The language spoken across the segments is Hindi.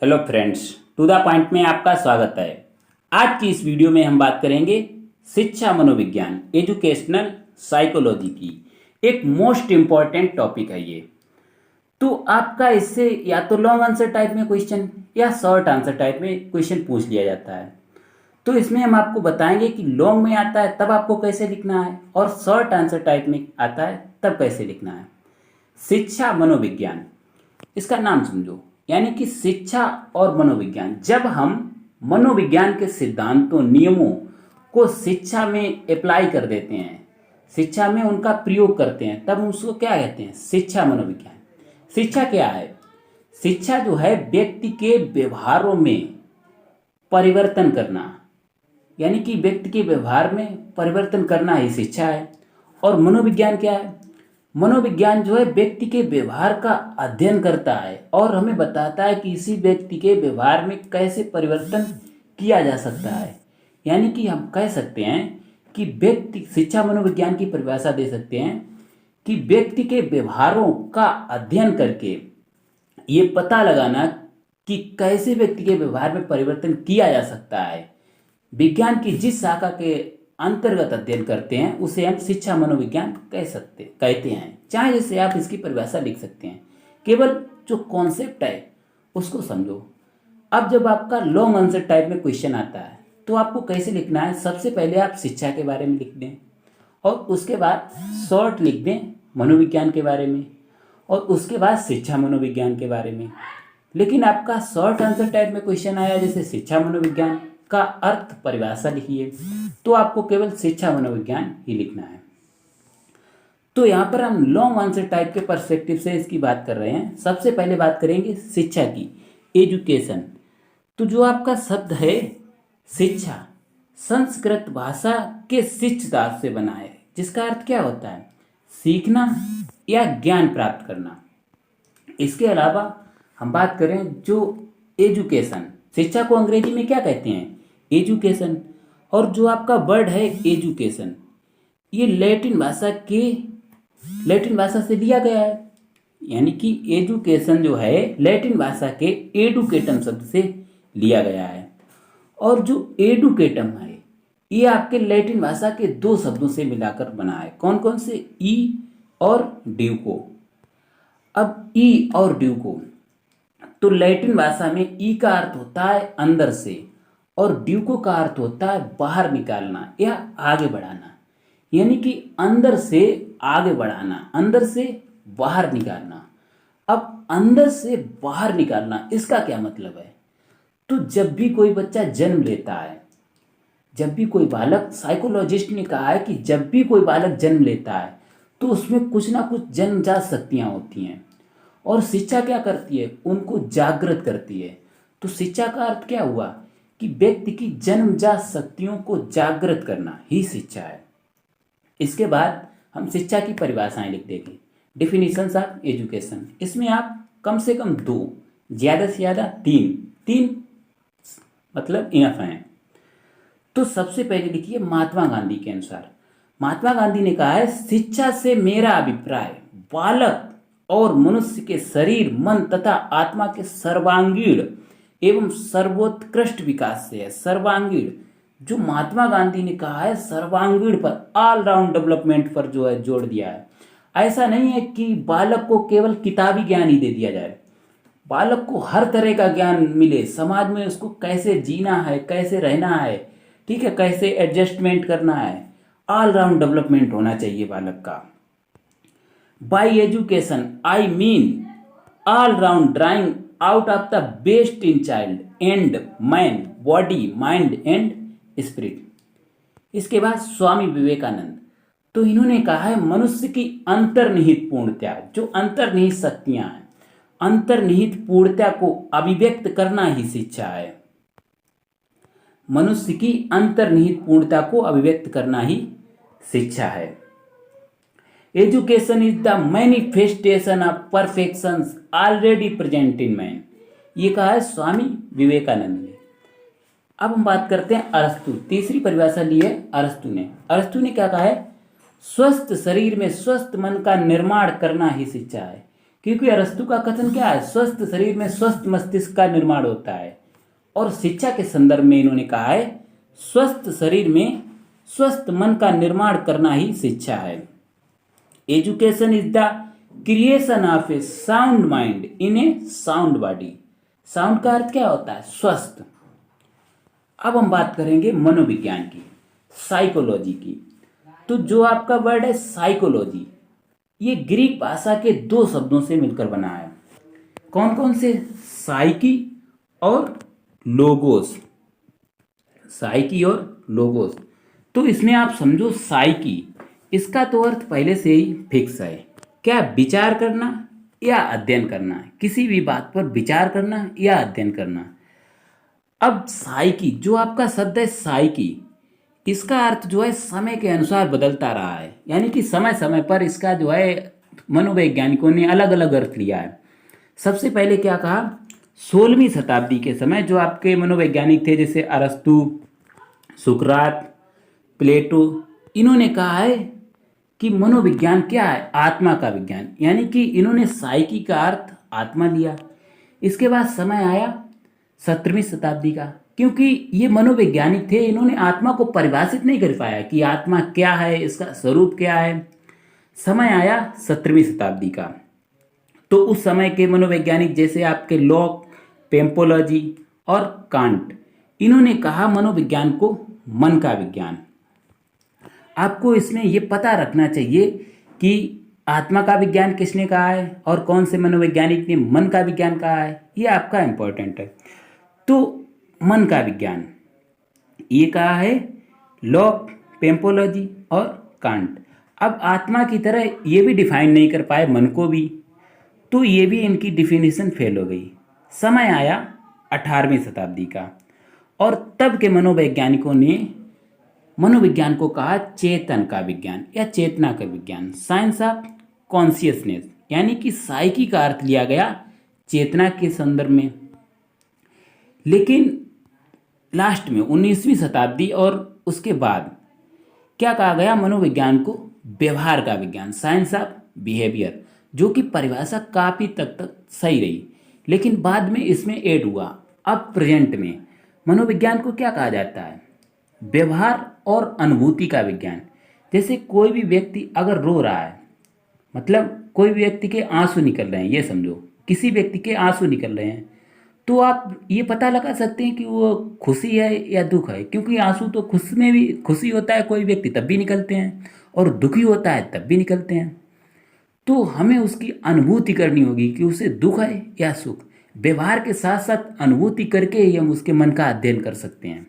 Hello friends, to the point में आपका स्वागत है। आज की इस वीडियो में हम बात करेंगे शिक्षा मनोविज्ञान एजुकेशनल साइकोलॉजी की। एक मोस्ट इम्पॉर्टेंट टॉपिक है ये। तो आपका इससे या तो लॉन्ग आंसर टाइप में क्वेश्चन या शॉर्ट आंसर टाइप में क्वेश्चन पूछ लिया जाता है। तो इसमें हम आपको बताएंगे कि लॉन्ग में आता है तब आपको कैसे लिखना है और शॉर्ट आंसर टाइप में आता है तब कैसे लिखना है। शिक्षा मनोविज्ञान, इसका नाम समझो, यानी कि शिक्षा और मनोविज्ञान। जब हम मनोविज्ञान के सिद्धांतों नियमों को शिक्षा में अप्लाई कर देते हैं, शिक्षा में उनका प्रयोग करते हैं, तब हम उसको क्या कहते हैं? शिक्षा मनोविज्ञान। शिक्षा क्या है? शिक्षा जो है व्यक्ति के व्यवहारों में परिवर्तन करना, यानी कि व्यक्ति के व्यवहार में परिवर्तन करना ही शिक्षा है। और मनोविज्ञान क्या है? मनोविज्ञान जो है व्यक्ति के व्यवहार का अध्ययन करता है और हमें बताता है कि इसी व्यक्ति के व्यवहार में कैसे परिवर्तन किया जा सकता है। यानी कि हम कह सकते हैं कि व्यक्ति, शिक्षा मनोविज्ञान की परिभाषा दे सकते हैं कि व्यक्ति के व्यवहारों का अध्ययन करके ये पता लगाना कि कैसे व्यक्ति के व्यवहार में परिवर्तन किया जा सकता है। विज्ञान की जिस शाखा के अंतर्गत अध्ययन करते हैं उसे हम शिक्षा मनोविज्ञान कहते हैं। चाहे जैसे आप इसकी परिभाषा लिख सकते हैं, केवल जो कॉन्सेप्ट है उसको समझो। अब जब आपका लॉन्ग आंसर टाइप में क्वेश्चन आता है तो आपको कैसे लिखना है? सबसे पहले आप शिक्षा के बारे में लिख दें और उसके बाद शॉर्ट लिख दें मनोविज्ञान के बारे में और उसके बाद शिक्षा मनोविज्ञान के बारे में। लेकिन आपका शॉर्ट आंसर टाइप में क्वेश्चन आया जैसे शिक्षा मनोविज्ञान का अर्थ परिभाषा लिखिए, तो आपको केवल शिक्षा मनोविज्ञान ही लिखना है। तो यहाँ पर हम लॉन्ग आंसर टाइप के पर्सपेक्टिव से इसकी बात कर रहे हैं। सबसे पहले बात करेंगे शिक्षा की, एजुकेशन। तो जो आपका शब्द है शिक्षा, संस्कृत भाषा के शिच धातु से बना है, जिसका अर्थ क्या होता है? सीखना या ज्ञान प्राप्त करना। इसके अलावा हम बात करें जो एजुकेशन, शिक्षा को अंग्रेजी में क्या कहते हैं? एजुकेशन। और जो आपका वर्ड है एजुकेशन, ये लैटिन भाषा से लिया गया है। यानी कि एजुकेशन जो है लैटिन भाषा के एडुकेटम शब्द से लिया गया है। और जो एडुकेटम है ये आपके लैटिन भाषा के दो शब्दों से मिलाकर बना है। कौन कौन से? ई और ड्यूको। अब ई और ड्यूको, तो लैटिन भाषा में ई का अर्थ होता है अंदर से और ड्यूको का अर्थ होता है बाहर निकालना या आगे बढ़ाना। यानी कि अंदर से आगे बढ़ाना, अंदर से बाहर निकालना। अब अंदर से बाहर निकालना, इसका क्या मतलब है? तो जब भी कोई बच्चा जन्म लेता है, जब भी कोई बालक, साइकोलॉजिस्ट ने कहा है कि जब भी कोई बालक जन्म लेता है तो उसमें कुछ ना कुछ जन्मजात शक्तियाँ होती हैं और शिक्षा क्या करती है? उनको जागृत करती है। तो शिक्षा का अर्थ क्या हुआ कि व्यक्ति की जन्मजात शक्तियों को जागृत करना ही शिक्षा है। इसके बाद हम शिक्षा की परिभाषाएं लिख देंगे, डिफिनीशंस ऑफ एजुकेशन। इसमें आप कम से कम दो, ज़्यादा से ज़्यादा तीन मतलब इनफ हैं। तो सबसे पहले लिखिए महात्मा गांधी के अनुसार। महात्मा गांधी ने कहा है शिक्षा से मेरा अभिप्राय बालक और मनुष्य के शरीर, मन तथा आत्मा के सर्वांगीण एवं सर्वोत्कृष्ट विकास से है। सर्वांगीण, जो महात्मा गांधी ने कहा है सर्वांगीण पर, ऑल राउंड डेवलपमेंट पर जो है जोड़ दिया है। ऐसा नहीं है कि बालक को केवल किताबी ज्ञान ही दे दिया जाए, बालक को हर तरह का ज्ञान मिले, समाज में उसको कैसे जीना है, कैसे रहना है, ठीक है, कैसे एडजस्टमेंट करना है, ऑल राउंड डेवलपमेंट होना चाहिए बालक का। By education I mean all round drawing out of the best in child and man, body, mind and spirit. इसके बाद स्वामी विवेकानंद, तो इन्होंने कहा है मनुष्य की अंतर्निहित पूर्णता, जो अंतर्निहित शक्तियां हैं, अंतर्निहित पूर्णता को अभिव्यक्त करना ही शिक्षा है। मनुष्य की अंतर्निहित पूर्णता को अभिव्यक्त करना ही शिक्षा है। Education is the manifestation of perfection already present in man, ये कहा है स्वामी विवेकानंद ने। अब हम बात करते हैं अरस्तु, तीसरी परिभाषा ली है अरस्तु ने। अरस्तु ने क्या कहा है? स्वस्थ शरीर में स्वस्थ मन का निर्माण करना ही शिक्षा है। क्योंकि अरस्तु का कथन क्या है, स्वस्थ शरीर में स्वस्थ मस्तिष्क का निर्माण होता है। और शिक्षा के संदर्भ में इन्होंने कहा है स्वस्थ शरीर में स्वस्थ मन का निर्माण करना ही शिक्षा है। Education is the creation of A sound mind in A sound body. Sound का अर्थ क्या होता है, स्वस्थ। अब हम बात करेंगे मनोविज्ञान की, साइकोलॉजी की। तो जो आपका वर्ड है साइकोलॉजी, ये ग्रीक भाषा के दो शब्दों से मिलकर बना है। कौन कौन से, साइकी और लोगोस। साइकी और लोगोस। तो इसमें आप समझो साइकी, इसका तो अर्थ पहले से ही फिक्स है, क्या, विचार करना या अध्ययन करना, किसी भी बात पर विचार करना या अध्ययन करना। अब साइकी, जो आपका शब्द है साइकी, इसका अर्थ जो है समय के अनुसार बदलता रहा है, यानी कि समय समय पर इसका जो है मनोवैज्ञानिकों ने अलग अलग अर्थ लिया है। सबसे पहले क्या कहा, 16वीं शताब्दी के समय जो आपके मनोवैज्ञानिक थे जैसे अरस्तु, सुकरात, प्लेटो, इन्होंने कहा है कि मनोविज्ञान क्या है, आत्मा का विज्ञान, यानी कि इन्होंने साइकी का अर्थ आत्मा लिया। इसके बाद समय आया 17वीं शताब्दी का, क्योंकि ये मनोवैज्ञानिक थे, इन्होंने आत्मा को परिभाषित नहीं कर पाया कि आत्मा क्या है, इसका स्वरूप क्या है। समय आया 17वीं शताब्दी का, तो उस समय के मनोवैज्ञानिक जैसे आपके लॉक, पेम्पोलॉजी और कांट, इन्होंने कहा मनोविज्ञान को मन का विज्ञान। आपको इसमें ये पता रखना चाहिए कि आत्मा का विज्ञान किसने कहा है और कौन से मनोवैज्ञानिक ने मन का विज्ञान कहा है, ये आपका इम्पोर्टेंट है। तो मन का विज्ञान ये कहा है लॉक, पेम्पोलॉजी और कांट। अब आत्मा की तरह ये भी डिफाइन नहीं कर पाए मन को भी, तो ये भी इनकी डिफिनीशन फेल हो गई। समय आया 18वीं शताब्दी का, और तब के मनोवैज्ञानिकों ने मनोविज्ञान को कहा चेतन का विज्ञान या चेतना का विज्ञान, साइंस ऑफ कॉन्शियसनेस, यानी कि साइकी का अर्थ लिया गया चेतना के संदर्भ में। लेकिन लास्ट में 19वीं शताब्दी और उसके बाद क्या कहा गया, मनोविज्ञान को व्यवहार का विज्ञान, साइंस ऑफ बिहेवियर, जो कि परिभाषा काफ़ी तक सही रही, लेकिन बाद में इसमें ऐड हुआ। अब प्रेजेंट में मनोविज्ञान को क्या कहा जाता है, व्यवहार और अनुभूति का विज्ञान। जैसे कोई भी व्यक्ति अगर रो रहा है, मतलब कोई भी व्यक्ति के आंसू निकल रहे हैं, ये समझो किसी व्यक्ति के आंसू निकल रहे हैं, तो आप ये पता लगा सकते हैं कि वो खुशी है या दुख है, क्योंकि आंसू तो खुश में भी खुशी होता है कोई व्यक्ति तब भी निकलते हैं, और दुखी होता है तब भी निकलते हैं। तो हमें उसकी अनुभूति करनी होगी कि उसे दुख है या सुख। व्यवहार के साथ साथ अनुभूति करके ही हम उसके मन का अध्ययन कर सकते हैं।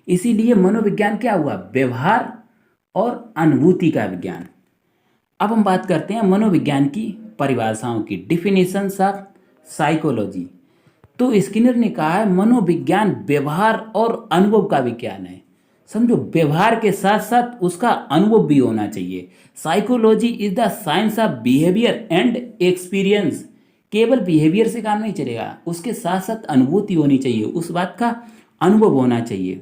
इसीलिए मनोविज्ञान क्या हुआ, व्यवहार और अनुभूति का विज्ञान। अब हम बात करते हैं मनोविज्ञान की परिभाषाओं की, डिफिनेशंस ऑफ साइकोलॉजी। तो स्किनर ने कहा है मनोविज्ञान व्यवहार और अनुभव का विज्ञान है। समझो, व्यवहार के साथ साथ उसका अनुभव भी होना चाहिए। Psychology is the science of behaviour and experience. केवल बिहेवियर से काम नहीं चलेगा, उसके साथ साथ अनुभूति होनी चाहिए, उस बात का अनुभव होना चाहिए।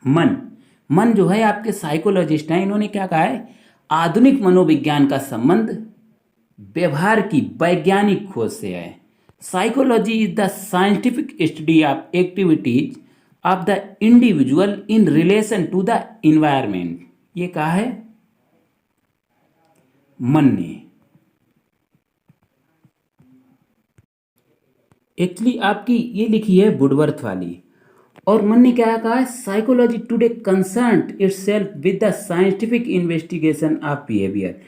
मन जो है आपके साइकोलॉजिस्ट हैं, इन्होंने क्या कहा है, आधुनिक मनोविज्ञान का संबंध व्यवहार की वैज्ञानिक खोज से है। Psychology is the scientific study of activities of the individual in relation to the environment. ये कहा है मन ने। एक्चुअली आपकी ये लिखी है वुडवर्थ वाली, और मन ने क्या कहा है, psychology today concern itself with the scientific investigation of behaviour.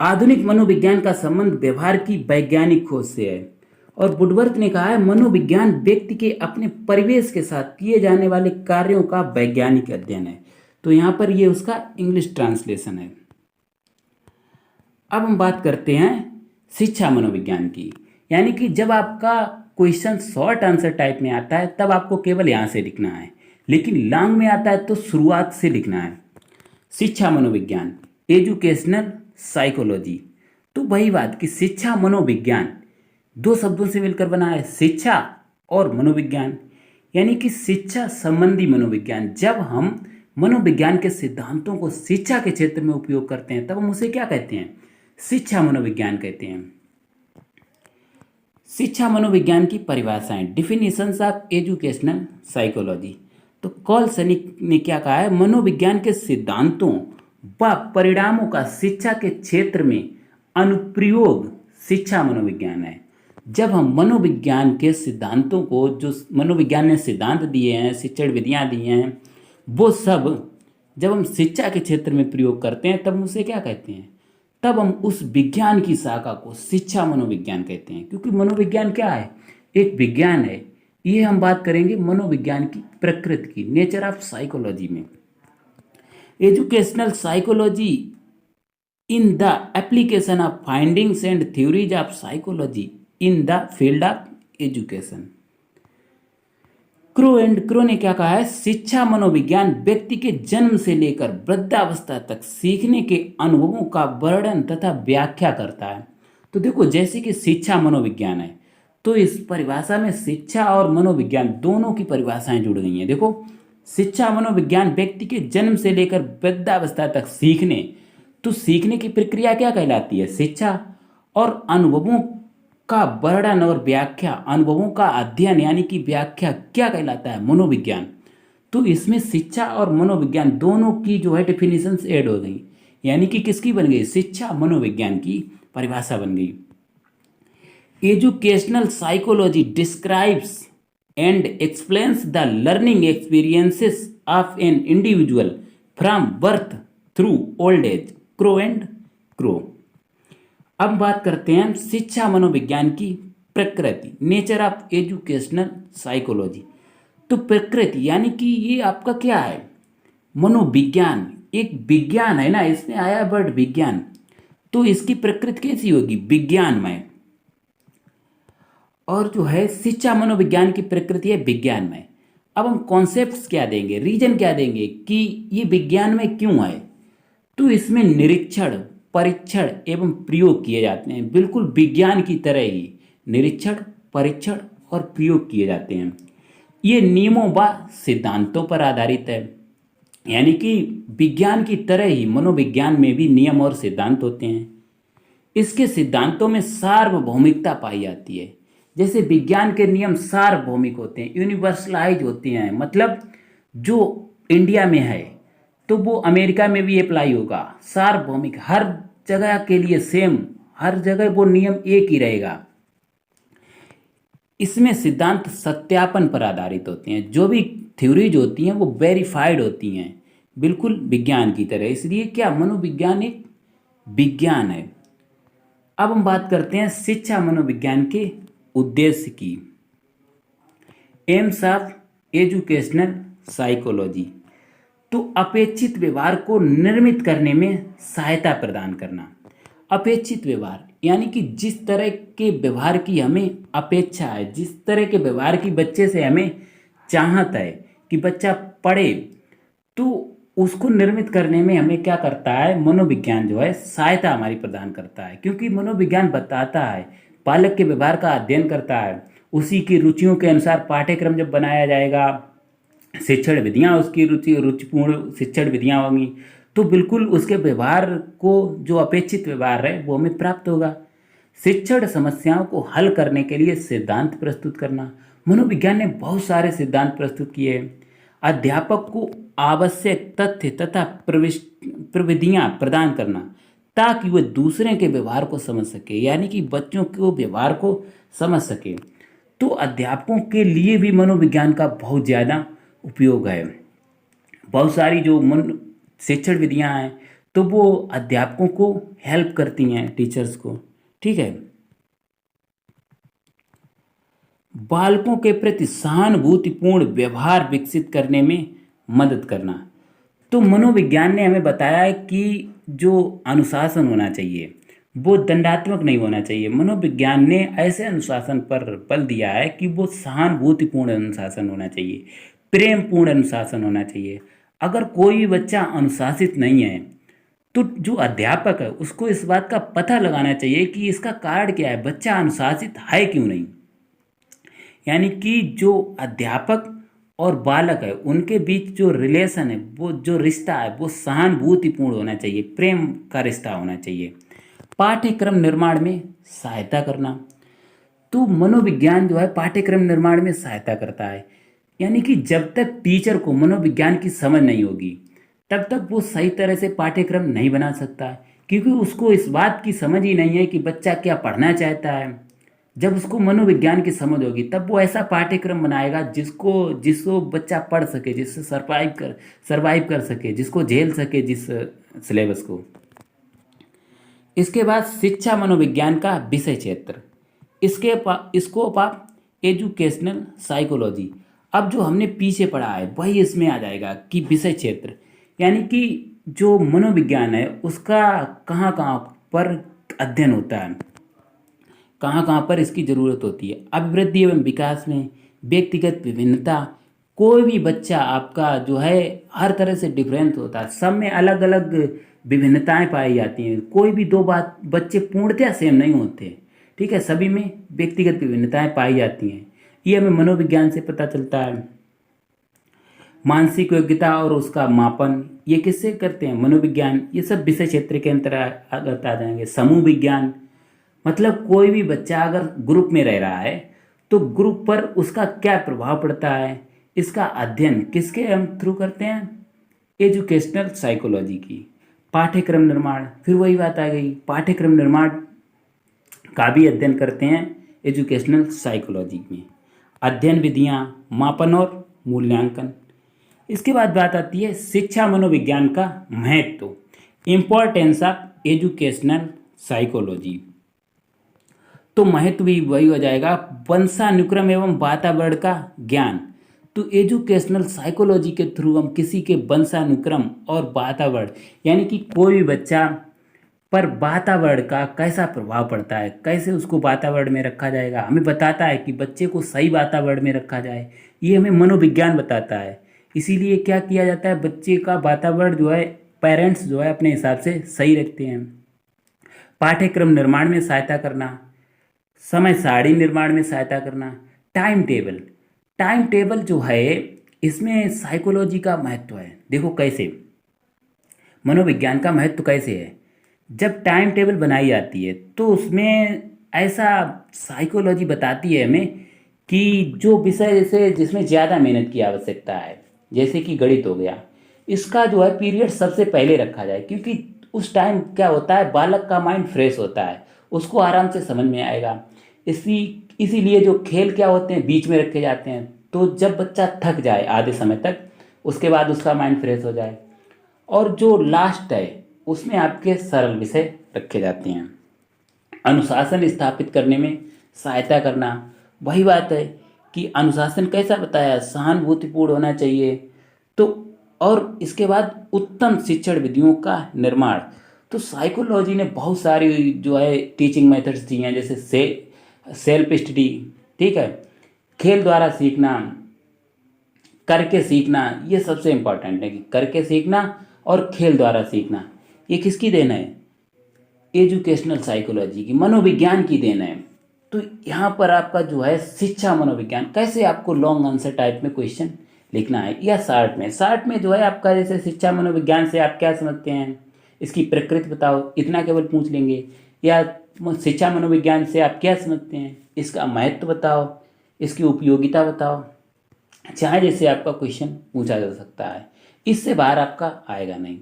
आधुनिक मनोविज्ञान का संबंध व्यवहार की वैज्ञानिक खोज से है। और वुडवर्थ ने कहा है मनोविज्ञान व्यक्ति के अपने परिवेश के साथ किए जाने वाले कार्यों का वैज्ञानिक अध्ययन है। तो यहाँ पर ये उसका इंग्लिश ट्रांसलेशन है। अब हम बात करते हैं शिक्षा मनोविज्ञान की, यानी कि जब आपका क्वेश्चन शॉर्ट आंसर टाइप में आता है तब आपको केवल यहाँ से लिखना है, लेकिन लॉन्ग में आता है तो शुरुआत से लिखना है। शिक्षा मनोविज्ञान, एजुकेशनल साइकोलॉजी। तो वही बात कि शिक्षा मनोविज्ञान दो शब्दों से मिलकर बना है, शिक्षा और मनोविज्ञान, यानी कि शिक्षा संबंधी मनोविज्ञान। जब हम मनोविज्ञान के सिद्धांतों को शिक्षा के क्षेत्र में उपयोग करते हैं तब हम उसे क्या कहते हैं, शिक्षा मनोविज्ञान कहते हैं। शिक्षा मनोविज्ञान की परिभाषाएं, डिफिनीशंस ऑफ एजुकेशनल साइकोलॉजी। तो कॉल सैनिक ने क्या कहा है, मनोविज्ञान के सिद्धांतों व परिणामों का शिक्षा के क्षेत्र में अनुप्रयोग शिक्षा मनोविज्ञान है। जब हम मनोविज्ञान के सिद्धांतों को, जो मनोविज्ञान ने सिद्धांत दिए हैं, शिक्षण विधियां दी हैं, वो सब जब हम शिक्षा के क्षेत्र में प्रयोग करते हैं तब उसे क्या कहते हैं, तब हम उस विज्ञान की शाखा को शिक्षा मनोविज्ञान कहते हैं। क्योंकि मनोविज्ञान क्या है, एक विज्ञान है। ये हम बात करेंगे मनोविज्ञान की प्रकृति की, नेचर ऑफ साइकोलॉजी में। Educational psychology in the application of findings and theories of psychology in the field of education. Crow ने क्या कहा है, शिक्षा मनोविज्ञान व्यक्ति के जन्म से लेकर वृद्धावस्था तक सीखने के अनुभवों का वर्णन तथा व्याख्या करता है। तो देखो, जैसे कि शिक्षा मनोविज्ञान है तो इस परिभाषा में शिक्षा और मनोविज्ञान दोनों की परिभाषाएं जुड़ गई हैं। देखो, शिक्षा मनोविज्ञान व्यक्ति के जन्म से लेकर वृद्धावस्था तक सीखने, तो सीखने की प्रक्रिया क्या कहलाती है, शिक्षा। और अनुभवों का वर्णन और व्याख्या, अनुभवों का अध्ययन यानी कि व्याख्या क्या कहलाता है, मनोविज्ञान। तो इसमें शिक्षा और मनोविज्ञान दोनों की जो है डिफिनीशंस ऐड हो गई, यानी कि किसकी बन गई, शिक्षा मनोविज्ञान की परिभाषा बन गई। Educational psychology describes and explains the learning experiences of an individual from birth through old age. Crow. अब बात करते हैं हम शिक्षा मनोविज्ञान की प्रकृति, नेचर ऑफ एजुकेशनल साइकोलॉजी। तो प्रकृति यानी कि ये आपका क्या है, मनोविज्ञान एक विज्ञान है ना, इसमें आया वर्ड विज्ञान। तो इसकी प्रकृति कैसी होगी, विज्ञानमय। और जो है शिक्षा मनोविज्ञान की प्रकृति है विज्ञानमय। अब हम कॉन्सेप्ट्स क्या देंगे, रीजन क्या देंगे कि ये विज्ञान में क्यों है। तो इसमें निरीक्षण, परीक्षण एवं प्रयोग किए जाते हैं, बिल्कुल विज्ञान की तरह ही निरीक्षण, परीक्षण और प्रयोग किए जाते हैं। ये नियमों व सिद्धांतों पर आधारित है, यानी कि विज्ञान की तरह ही मनोविज्ञान में भी नियम और सिद्धांत होते हैं। इसके सिद्धांतों में सार्वभौमिकता पाई जाती है। जैसे विज्ञान के नियम सार्वभौमिक होते हैं, यूनिवर्सलाइज होते हैं, मतलब जो इंडिया में है तो वो अमेरिका में भी अप्लाई होगा। सार्वभौमिक, हर जगह के लिए सेम, हर जगह वो नियम एक ही रहेगा। इसमें सिद्धांत सत्यापन पर आधारित होते हैं, जो भी थ्योरीज होती हैं वो वेरीफाइड होती हैं, बिल्कुल विज्ञान की तरह। इसलिए क्या, मनोविज्ञान एक विज्ञान है। अब हम बात करते हैं शिक्षा मनोविज्ञान के उद्देश्य की। AIIMS of educational psychology. तो अपेक्षित व्यवहार को निर्मित करने में सहायता प्रदान करना। अपेक्षित व्यवहार यानी कि जिस तरह के व्यवहार की हमें अपेक्षा है, जिस तरह के व्यवहार की बच्चे से हमें चाहत है कि बच्चा पढ़े, तो उसको निर्मित करने में हमें क्या करता है, मनोविज्ञान जो है सहायता हमारी प्रदान करता है। क्योंकि मनोविज्ञान बताता है, बालक के व्यवहार का अध्ययन करता है, उसी की रुचियों के अनुसार पाठ्यक्रम जब बनाया जाएगा, शिक्षण विधियाँ उसकी रुचिपूर्ण शिक्षण विधियाँ होंगी, तो बिल्कुल उसके व्यवहार को, जो अपेक्षित व्यवहार है वो हमें प्राप्त होगा। शिक्षण समस्याओं को हल करने के लिए सिद्धांत प्रस्तुत करना। मनोविज्ञान ने बहुत सारे सिद्धांत प्रस्तुत किए हैं। अध्यापक को आवश्यक तथ्य तथा प्रविधियाँ प्रदान करना ताकि वह दूसरे के व्यवहार को समझ सके, यानी कि बच्चों के व्यवहार को समझ सके। तो अध्यापकों के लिए भी मनोविज्ञान का बहुत ज़्यादा उपयोग है। बहुत सारी जो शिक्षण विधियां हैं तो वो अध्यापकों को हेल्प करती हैं, टीचर्स को, ठीक है। बालकों के प्रति सहानुभूतिपूर्ण व्यवहार विकसित करने में मदद करना। तो मनोविज्ञान ने हमें बताया है कि जो अनुशासन होना चाहिए वो दंडात्मक नहीं होना चाहिए। मनोविज्ञान ने ऐसे अनुशासन पर बल दिया है कि वो सहानुभूतिपूर्ण अनुशासन होना चाहिए, प्रेमपूर्ण अनुशासन होना चाहिए। अगर कोई बच्चा अनुशासित नहीं है तो जो अध्यापक है उसको इस बात का पता लगाना चाहिए कि इसका कारण क्या है, बच्चा अनुशासित है क्यों नहीं। यानी कि जो अध्यापक और बालक है उनके बीच जो रिलेशन है, वो जो रिश्ता है वो सहानुभूतिपूर्ण होना चाहिए, प्रेम का रिश्ता होना चाहिए। पाठ्यक्रम निर्माण में सहायता करना। तो मनोविज्ञान जो है पाठ्यक्रम निर्माण में सहायता करता है। यानी कि जब तक टीचर को मनोविज्ञान की समझ नहीं होगी तब तक वो सही तरह से पाठ्यक्रम नहीं बना सकता है, क्योंकि उसको इस बात की समझ ही नहीं है कि बच्चा क्या पढ़ना चाहता है। जब उसको मनोविज्ञान की समझ होगी तब वो ऐसा पाठ्यक्रम बनाएगा जिसको बच्चा पढ़ सके, जिससे सरवाइव कर सके, जिसको झेल सके जिस सिलेबस को। इसके बाद शिक्षा मनोविज्ञान का विषय क्षेत्र, स्कोप ऑफ एजुकेशनल साइकोलॉजी। अब जो हमने पीछे पढ़ा है वही इसमें आ जाएगा कि विषय क्षेत्र, यानी कि जो मनोविज्ञान है उसका कहाँ कहाँ पर अध्ययन होता है, कहाँ कहाँ पर इसकी ज़रूरत होती है। अभिवृद्धि एवं विकास में, व्यक्तिगत विभिन्नता, कोई भी बच्चा आपका जो है हर तरह से डिफरेंस होता है, सब में अलग अलग विभिन्नताएं पाई जाती हैं। कोई भी दो बात बच्चे पूर्णतया सेम नहीं होते, ठीक है, सभी में व्यक्तिगत विभिन्नताएं पाई जाती हैं। ये हमें मनोविज्ञान से पता चलता है। मानसिक योग्यता और उसका मापन, ये किससे करते हैं? मनोविज्ञान। ये सब विषय क्षेत्र के अंतर्गत आ जाएंगे। समूह विज्ञान, मतलब कोई भी बच्चा अगर ग्रुप में रह रहा है तो ग्रुप पर उसका क्या प्रभाव पड़ता है, इसका अध्ययन किसके हम थ्रू करते हैं? एजुकेशनल साइकोलॉजी की। पाठ्यक्रम निर्माण, फिर वही बात आ गई, पाठ्यक्रम निर्माण का भी अध्ययन करते हैं एजुकेशनल साइकोलॉजी में। अध्ययन विधियाँ, मापन और मूल्यांकन। इसके बाद बात आती है शिक्षा मनोविज्ञान का महत्व, इम्पोर्टेंस ऑफ एजुकेशनल साइकोलॉजी। तो महत्व भी वही हो जाएगा, वंशानुक्रम एवं वातावरण का ज्ञान। तो एजुकेशनल साइकोलॉजी के थ्रू हम किसी के वंशानुक्रम और वातावरण, यानी कि कोई भी बच्चा पर वातावरण का कैसा प्रभाव पड़ता है, कैसे उसको वातावरण में रखा जाएगा, हमें बताता है कि बच्चे को सही वातावरण में रखा जाए, ये हमें मनोविज्ञान बताता है। इसीलिए क्या किया जाता है, बच्चे का वातावरण जो है पेरेंट्स जो है अपने हिसाब से सही रखते हैं। पाठ्यक्रम निर्माण में सहायता करना, समय सारणी निर्माण में सहायता करना। टाइम टेबल जो है इसमें साइकोलॉजी का महत्व है। देखो कैसे, मनोविज्ञान का महत्व कैसे है, जब टाइम टेबल बनाई जाती है तो उसमें ऐसा साइकोलॉजी बताती है हमें कि जो विषय जैसे जिसमें ज़्यादा मेहनत की आवश्यकता है, जैसे कि गणित हो गया, इसका जो है पीरियड सबसे पहले रखा जाए, क्योंकि उस टाइम क्या होता है, बालक का माइंड फ्रेश होता है, उसको आराम से समझ में आएगा। इसीलिए जो खेल क्या होते हैं बीच में रखे जाते हैं, तो जब बच्चा थक जाए आधे समय तक, उसके बाद उसका माइंड फ्रेश हो जाए। और जो लास्ट है उसमें आपके सरल विषय रखे जाते हैं। अनुशासन स्थापित करने में सहायता करना, वही बात है कि अनुशासन कैसा बताया, सहानुभूतिपूर्ण होना चाहिए। तो और इसके बाद उत्तम शिक्षण विधियों का निर्माण। तो साइकोलॉजी ने बहुत सारी जो है टीचिंग मेथड्स दी हैं, जैसे सेल्फ स्टडी, ठीक है, खेल द्वारा सीखना, करके सीखना, ये सबसे इम्पोर्टेंट है कि करके सीखना और खेल द्वारा सीखना। ये किसकी देन है? एजुकेशनल साइकोलॉजी की, मनोविज्ञान की देन है। तो यहाँ पर आपका जो है शिक्षा मनोविज्ञान, कैसे आपको लॉन्ग आंसर टाइप में क्वेश्चन लिखना है या शार्ट में जो है आपका जैसे शिक्षा मनोविज्ञान से आप क्या समझते हैं, इसकी प्रकृति बताओ, इतना केवल पूछ लेंगे। या शिक्षा मनोविज्ञान से आप क्या समझते हैं, इसका महत्व बताओ, इसकी उपयोगिता बताओ, चाहे जैसे आपका क्वेश्चन पूछा जा सकता है, इससे बाहर आपका आएगा नहीं।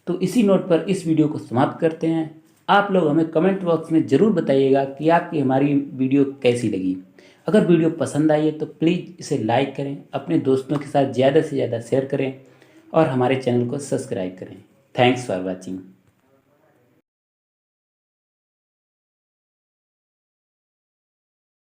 तो इसी नोट पर इस वीडियो को समाप्त करते हैं। आप लोग हमें कमेंट बॉक्स में ज़रूर बताइएगा कि आपकी हमारी वीडियो कैसी लगी। अगर वीडियो पसंद आई है तो प्लीज़ इसे लाइक करें, अपने दोस्तों के साथ ज़्यादा से ज़्यादा शेयर करें और हमारे चैनल को सब्सक्राइब करें। Thanks for watching.